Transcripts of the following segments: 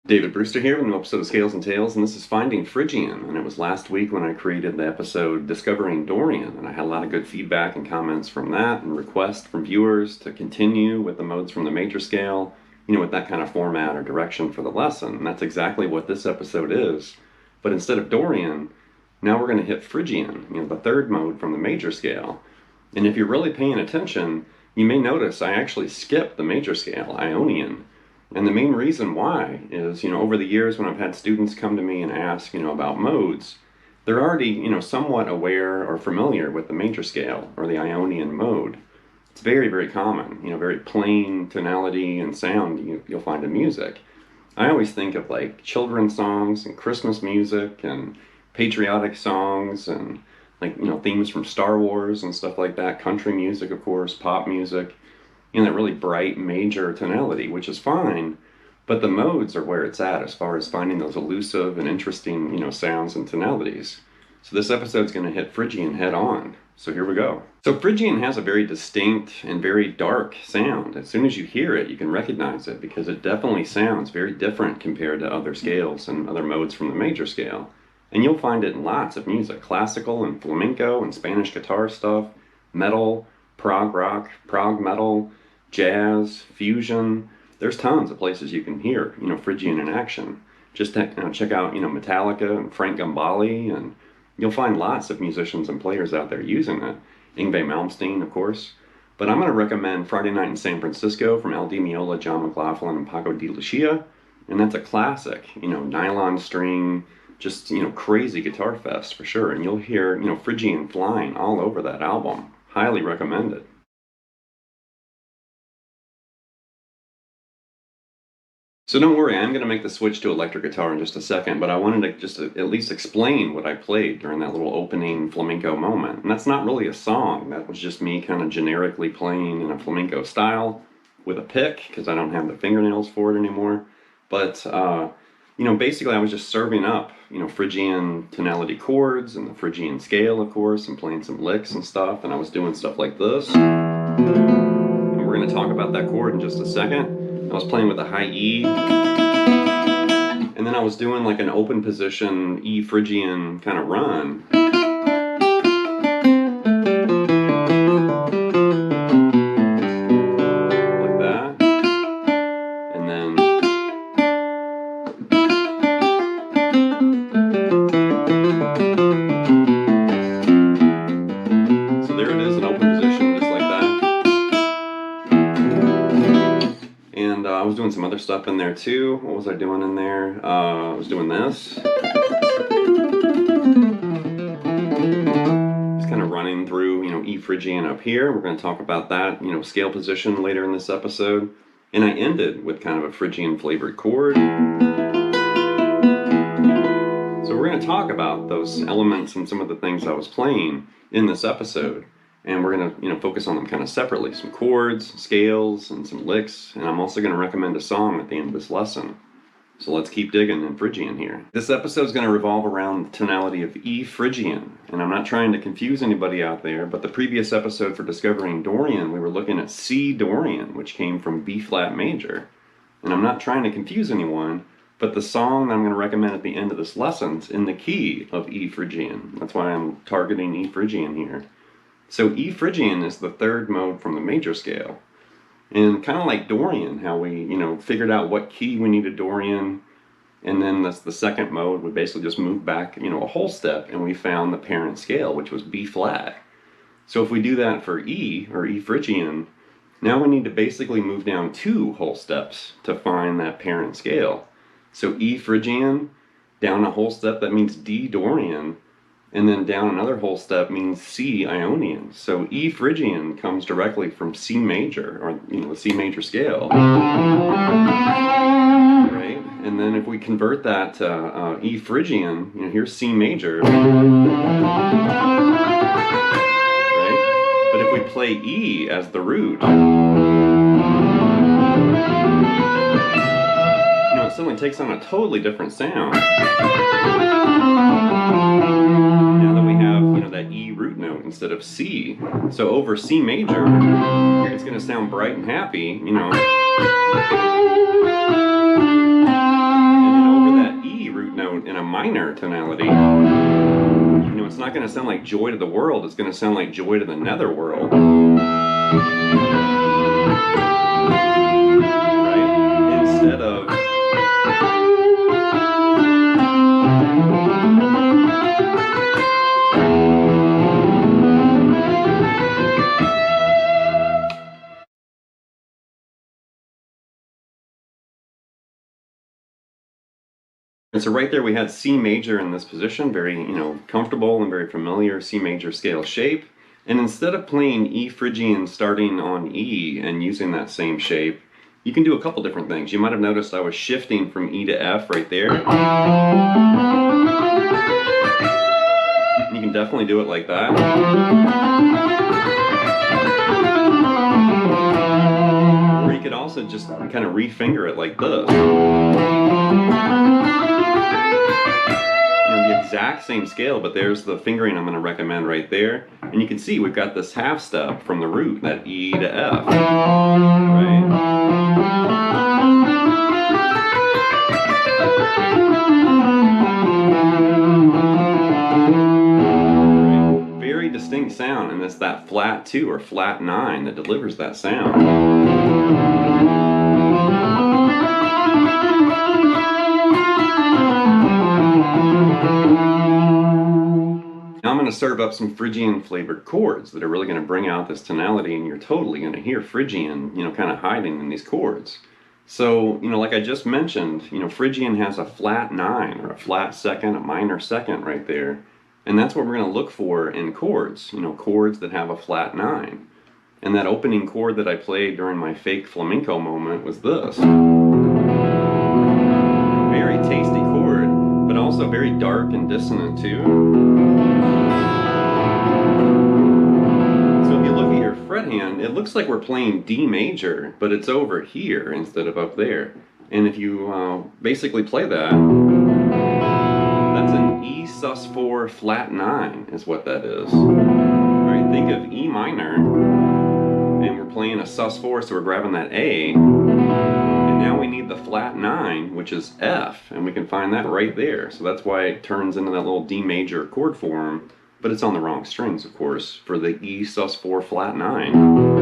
David Brewster here with a new episode of Scales and Tales, and this is Finding Phrygian, and it was last week when I created the episode Discovering Dorian, and I had a lot of good feedback and comments from that, and requests from viewers to continue with the modes from the major scale, with that kind of format or direction for the lesson, and that's exactly what this episode is. But instead of Dorian, now we're going to hit Phrygian, the third mode from the major scale. And if you're really paying attention, you may notice I actually skipped the major scale, Ionian. And the main reason why is, over the years when I've had students come to me and ask, about modes, they're already, somewhat aware or familiar with the major scale or the Ionian mode. It's very, very common, very plain tonality and sound you'll find in music. I always think of like children's songs and Christmas music and patriotic songs and themes from Star Wars and stuff like that, country music, of course, pop music. That really bright major tonality, which is fine, but the modes are where it's at as far as finding those elusive and interesting, sounds and tonalities. So this episode's going to hit Phrygian head on. So here we go. So Phrygian has a very distinct and very dark sound. As soon as you hear it, you can recognize it because it definitely sounds very different compared to other scales and other modes from the major scale. And you'll find it in lots of music, classical and flamenco and Spanish guitar stuff, metal, prog rock, prog metal, jazz, fusion. There's tons of places you can hear, Phrygian in action. Just check out, Metallica and Frank Gambale, and you'll find lots of musicians and players out there using it. Yngwie Malmsteen, of course. But I'm going to recommend Friday Night in San Francisco from Al Di Meola, John McLaughlin, and Paco de Lucia. And that's a classic, nylon string, just, crazy guitar fest for sure. And you'll hear, Phrygian flying all over that album. Highly recommend it. So don't worry, I'm going to make the switch to electric guitar in just a second, but I wanted to just at least explain what I played during that little opening flamenco moment. And that's not really a song, that was just me kind of generically playing in a flamenco style with a pick, because I don't have the fingernails for it anymore. But, basically I was just serving up, Phrygian tonality chords and the Phrygian scale, of course, and playing some licks and stuff, and I was doing stuff like this. And we're going to talk about that chord in just a second. I was playing with a high E, and then I was doing like an open position E Phrygian kind of run. Like that. And then so there it is, an open position, just like that. And I was doing some other stuff in there too. What was I doing in there? I was doing this. Just kind of running through, E Phrygian up here. We're going to talk about that, scale position later in this episode. And I ended with kind of a Phrygian flavored chord. So we're going to talk about those elements and some of the things I was playing in this episode. And we're going to, focus on them kind of separately. Some chords, scales, and some licks. And I'm also going to recommend a song at the end of this lesson. So let's keep digging in Phrygian here. This episode is going to revolve around the tonality of E Phrygian. And I'm not trying to confuse anybody out there, but the previous episode for Discovering Dorian, we were looking at C Dorian, which came from B flat major. And I'm not trying to confuse anyone, but the song that I'm going to recommend at the end of this lesson is in the key of E Phrygian. That's why I'm targeting E Phrygian here. So E Phrygian is the third mode from the major scale. And kind of like Dorian, how we, figured out what key we needed Dorian, and then that's the second mode, we basically just moved back, a whole step, and we found the parent scale, which was B flat. So if we do that for E, or E Phrygian, now we need to basically move down 2 whole steps to find that parent scale. So E Phrygian, down a whole step, that means D Dorian, and then down another whole step means C Ionian. So E Phrygian comes directly from C major, or the C major scale. Right? And then if we convert that to E Phrygian, here's C major. Right? play E as the root, it suddenly takes on a totally different sound. Now that we have, that E root note instead of C. So over C major, it's going to sound bright and happy, And then over that E root note in a minor tonality, it's not going to sound like Joy to the World, it's going to sound like Joy to the Netherworld. Right? Instead of and so right there we had C major in this position, very, comfortable and very familiar C major scale shape. And instead of playing E Phrygian starting on E and using that same shape, you can do a couple different things. You might have noticed I was shifting from E to F right there. You can definitely do it like that. Or you could also just kind of refinger it like this. The exact same scale, but there's the fingering I'm going to recommend right there. And you can see we've got this half step from the root, that E to F. Right? Very distinct sound, and it's that flat 2 or flat 9 that delivers that sound. Now I'm going to serve up some Phrygian flavored chords that are really going to bring out this tonality, and you're totally going to hear Phrygian, kind of hiding in these chords. So, like I just mentioned, Phrygian has a flat 9 or a flat second, a minor second right there. And that's what we're going to look for in chords, chords that have a flat 9. And that opening chord that I played during my Fake-Flamenco moment was this. Very tasty chord, but also very dark and dissonant too. So if you look at your fret hand, it looks like we're playing D major, but it's over here instead of up there. And if you basically play that, that's an E sus4 flat 9 is what that is. Alright, think of E minor, and we're playing a sus4, so we're grabbing that A, and now we need the flat 9, which is F, and we can find that right there. So that's why it turns into that little D major chord form, but it's on the wrong strings, of course, for the E sus4 flat 9.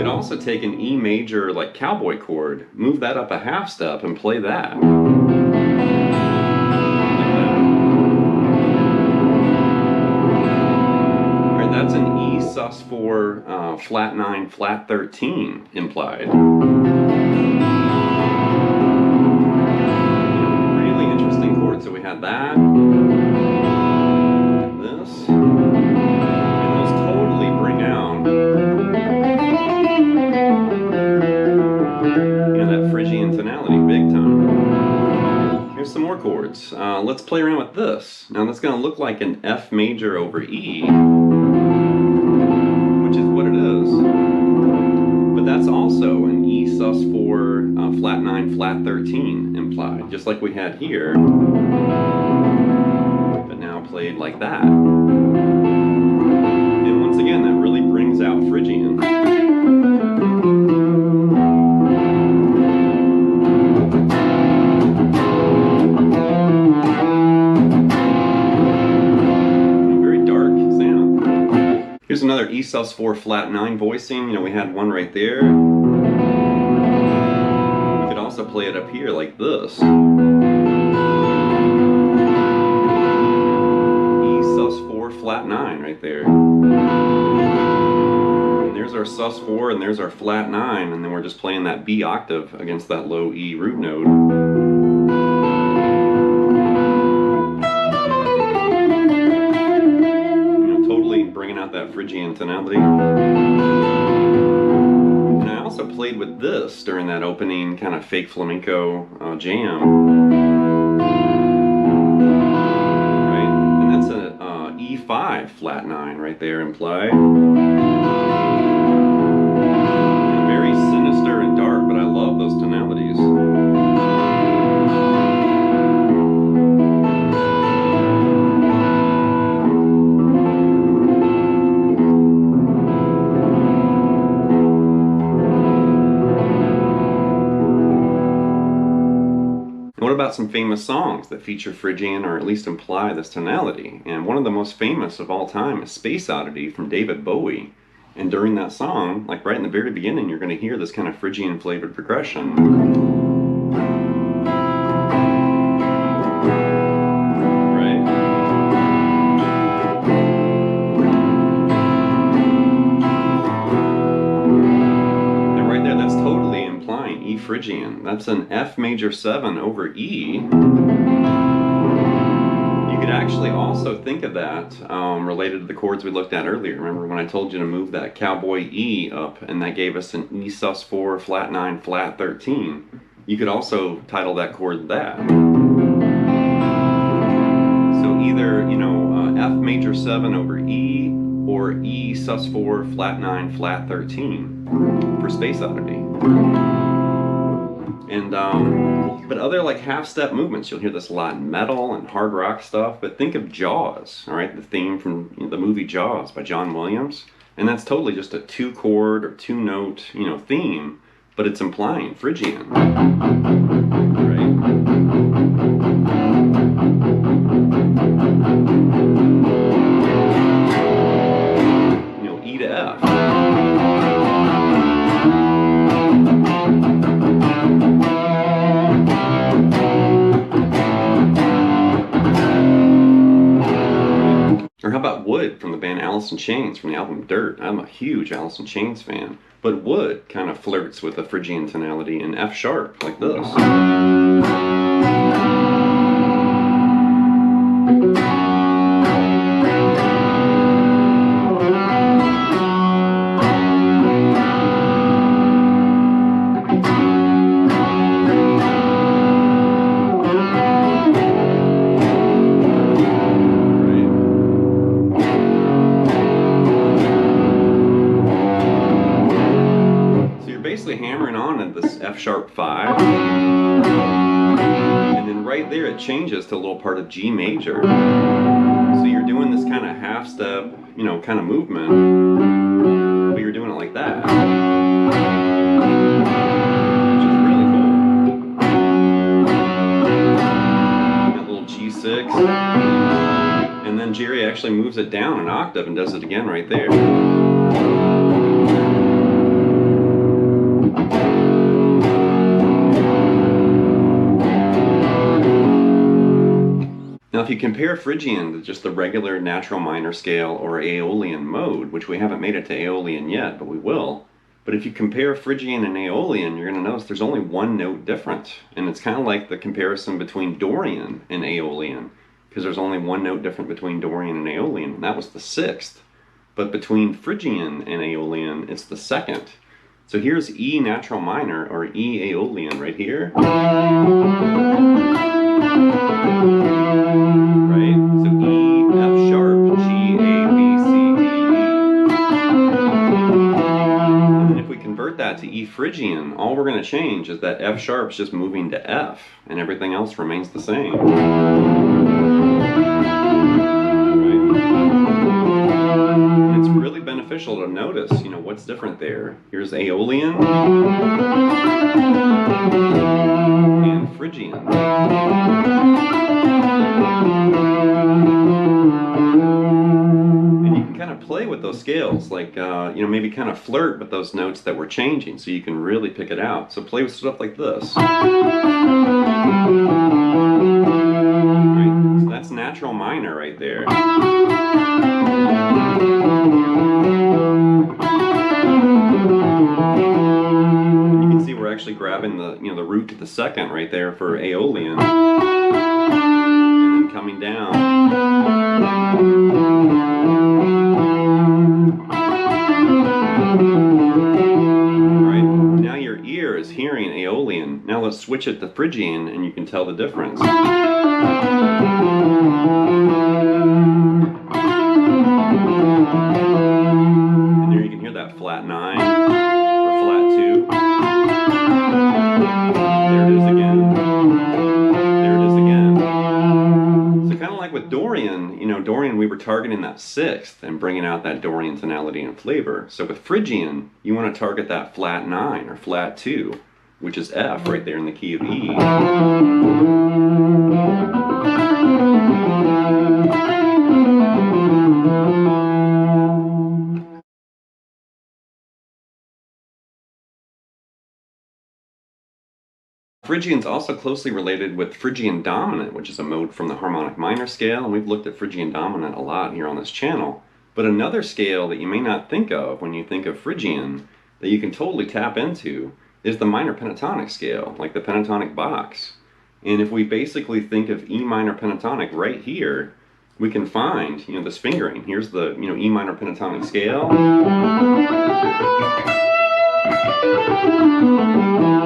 Also take an E major like cowboy chord, move that up a half step and play that. Like that. Alright, that's an E sus4 flat 9 flat 13 implied. Really interesting chord. So we had that and this, and those totally bring out that Phrygian tonality, big time. Here's some more chords. Let's play around with this. Now that's going to look like an F major over E, which is what it is. But that's also an E sus4 flat 9 flat 13 implied, just like we had here, but now played like that. And once again, that really brings out Phrygian. Here's another E sus4 flat 9 voicing. We had one right there. We could also play it up here like this. E sus4 flat 9 right there. And there's our sus4 and there's our flat 9, and then we're just playing that B octave against that low E root note. Bringing out that Phrygian tonality. And I also played with this during that opening kind of Fake-Flamenco jam. Right? And that's E5 flat 9 right there, imply. Very sinister and dark, but I love those tonalities. What about some famous songs that feature Phrygian or at least imply this tonality? And one of the most famous of all time is Space Oddity from David Bowie. And during that song, like right in the very beginning, you're going to hear this kind of Phrygian flavored progression. E Phrygian. That's an F major 7 over E. You could actually also think of that related to the chords we looked at earlier. Remember when I told you to move that cowboy E up and that gave us an E sus4 flat 9 flat 13. You could also title that chord that. So either, F major 7 over E or E sus4 flat 9 flat 13 for Space Oddity. And but other like half-step movements, you'll hear this a lot in metal and hard rock stuff. But think of Jaws, all right? The theme from the movie Jaws by John Williams, and that's totally just a 2-chord or 2-note, theme, but it's implying Phrygian, right? E to F. Or how about Wood from the band Alice in Chains from the album Dirt? I'm a huge Alice in Chains fan. But Wood kind of flirts with a Phrygian tonality in F sharp, like this. Hammering on at this F sharp 5, and then right there it changes to a little part of G major. So you're doing this kind of half step, kind of movement, but you're doing it like that, which is really cool. That little G6, and then Jerry actually moves it down an octave and does it again right there. Now, if you compare Phrygian to just the regular natural minor scale or Aeolian mode, which we haven't made it to Aeolian yet, but we will. But if you compare Phrygian and Aeolian, you're going to notice there's only one note different. And it's kind of like the comparison between Dorian and Aeolian, because there's only one note different between Dorian and Aeolian, and that was the 6th. But between Phrygian and Aeolian, it's the 2nd. So here's E natural minor, or E Aeolian right here. Right? So E, F sharp, G, A, B, C, D, E. And then if we convert that to E Phrygian, all we're going to change is that F sharp's just moving to F, and everything else remains the same. Right? It's really beneficial to notice, what's different there. Here's Aeolian and Phrygian. And you can kind of play with those scales, like, maybe kind of flirt with those notes that we're changing so you can really pick it out. So play with stuff like this. Right? So that's natural minor right there. And you can see we're actually grabbing the, the root to the 2nd right there for Aeolian. And then coming down. Right? Now your ear is hearing Aeolian. Now let's switch it to Phrygian and you can tell the difference. Dorian, Dorian, we were targeting that sixth and bringing out that Dorian tonality and flavor. So with Phrygian, you want to target that flat 9 or flat 2, which is F right there in the key of E. Phrygian's also closely related with Phrygian dominant, which is a mode from the harmonic minor scale, and we've looked at Phrygian dominant a lot here on this channel. But another scale that you may not think of when you think of Phrygian, that you can totally tap into, is the minor pentatonic scale, like the pentatonic box. And if we basically think of E minor pentatonic right here, we can find, this fingering. Here's the, E minor pentatonic scale.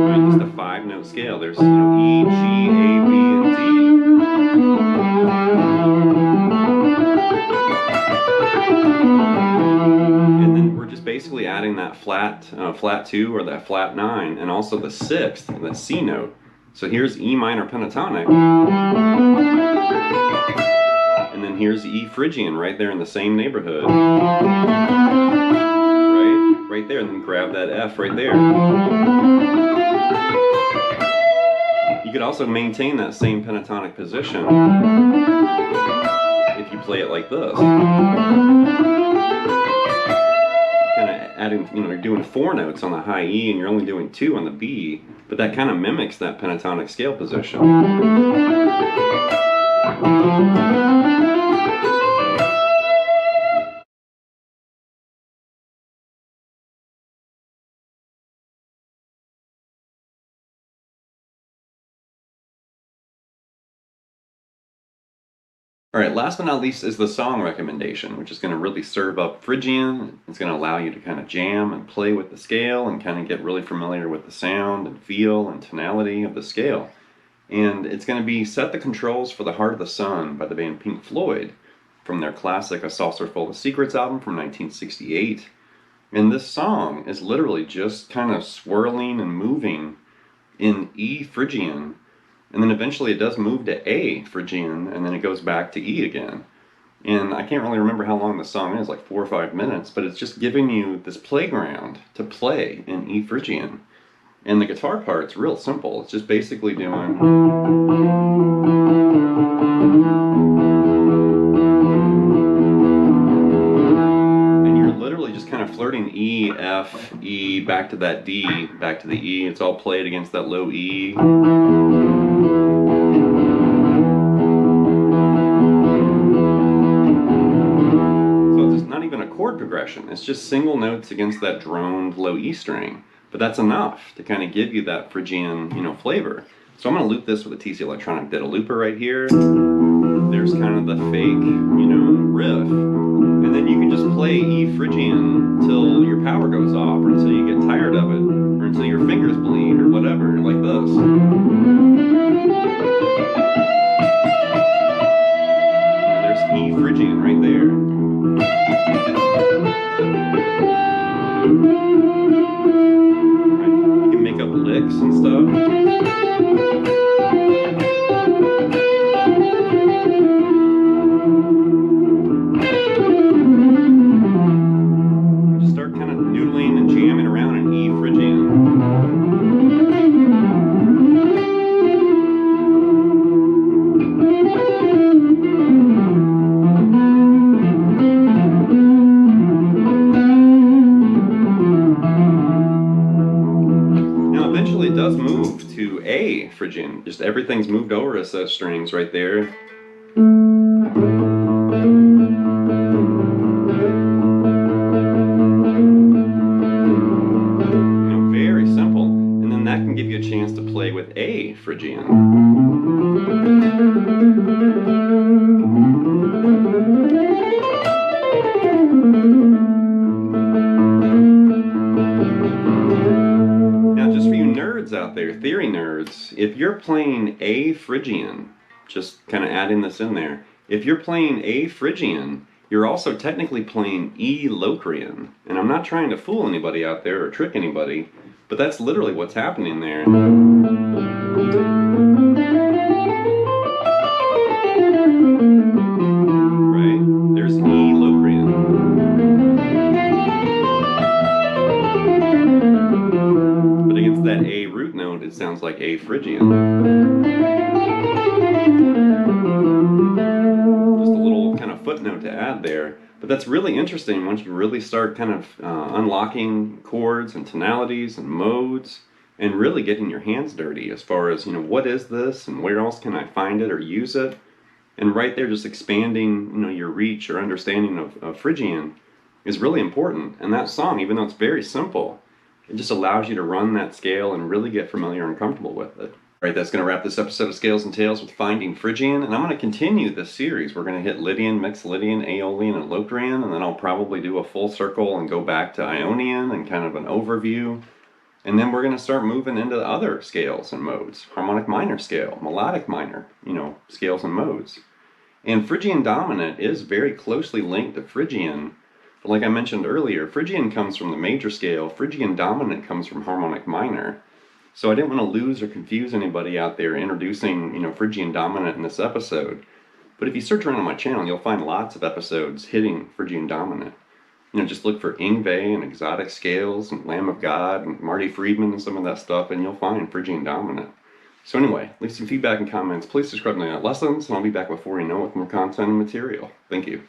Right, just a 5-note scale. There's E, G, A, B, and D. And then we're just basically adding that flat 2 or that flat 9, and also the 6th, that C note. So here's E minor pentatonic. And then here's E Phrygian right there in the same neighborhood. Right there, and then grab that F right there. You could also maintain that same pentatonic position if you play it like this. Kind of adding, you're doing 4 notes on the high E and you're only doing 2 on the B, but that kind of mimics that pentatonic scale position. Alright, last but not least is the song recommendation, which is going to really serve up Phrygian. It's going to allow you to kind of jam and play with the scale and kind of get really familiar with the sound and feel and tonality of the scale. And it's going to be Set the Controls for the Heart of the Sun by the band Pink Floyd from their classic A Saucer Full of Secrets album from 1968. And this song is literally just kind of swirling and moving in E Phrygian. And then eventually it does move to A Phrygian, and then it goes back to E again. And I can't really remember how long the song is, like 4 or 5 minutes, but it's just giving you this playground to play in E Phrygian. And the guitar part's real simple. It's just basically doing... And you're literally just kind of flirting E, F, E, back to that D, back to the E. It's all played against that low E. Chord progression. It's just single notes against that droned low E string, but that's enough to kind of give you that Phrygian, flavor. So I'm going to loop this with a TC Electronic Ditto looper right here. There's kind of the fake, riff, and then you can just play E Phrygian till your power goes off, or until you get tired of it, or until your fingers bleed, or whatever, like this. There's E Phrygian right there. You can make up licks and stuff. Just start kind of noodling and jamming around in E Phrygian. It does move to A Phrygian. Just everything's moved over as those strings right there. Very simple. And then that can give you a chance to play with A Phrygian. Out there, theory nerds, if you're playing A Phrygian, just kind of adding this in there, if you're playing A Phrygian, you're also technically playing E Locrian. And I'm not trying to fool anybody out there or trick anybody, but that's literally what's happening there. sounds like A Phrygian. Just a little kind of footnote to add there. But that's really interesting once you really start kind of unlocking chords and tonalities and modes and really getting your hands dirty as far as, what is this and where else can I find it or use it? And right there, just expanding, your reach or understanding of Phrygian is really important. And that song, even though it's very simple, it just allows you to run that scale and really get familiar and comfortable with it. All right, that's going to wrap this episode of Scales and Tales with Finding Phrygian, and I'm going to continue this series. We're going to hit Lydian, Mixed Lydian, Aeolian, and Locrian, and then I'll probably do a full circle and go back to Ionian and kind of an overview. And then we're going to start moving into the other scales and modes. Harmonic minor scale, melodic minor, scales and modes. And Phrygian dominant is very closely linked to Phrygian. But like I mentioned earlier, Phrygian comes from the major scale. Phrygian dominant comes from harmonic minor. So I didn't want to lose or confuse anybody out there introducing, Phrygian dominant in this episode. But if you search around on my channel, you'll find lots of episodes hitting Phrygian dominant. Just look for Yngwie and Exotic Scales and Lamb of God and Marty Friedman and some of that stuff, and you'll find Phrygian dominant. So anyway, leave some feedback and comments. Please subscribe to my lessons, and I'll be back before you know with more content and material. Thank you.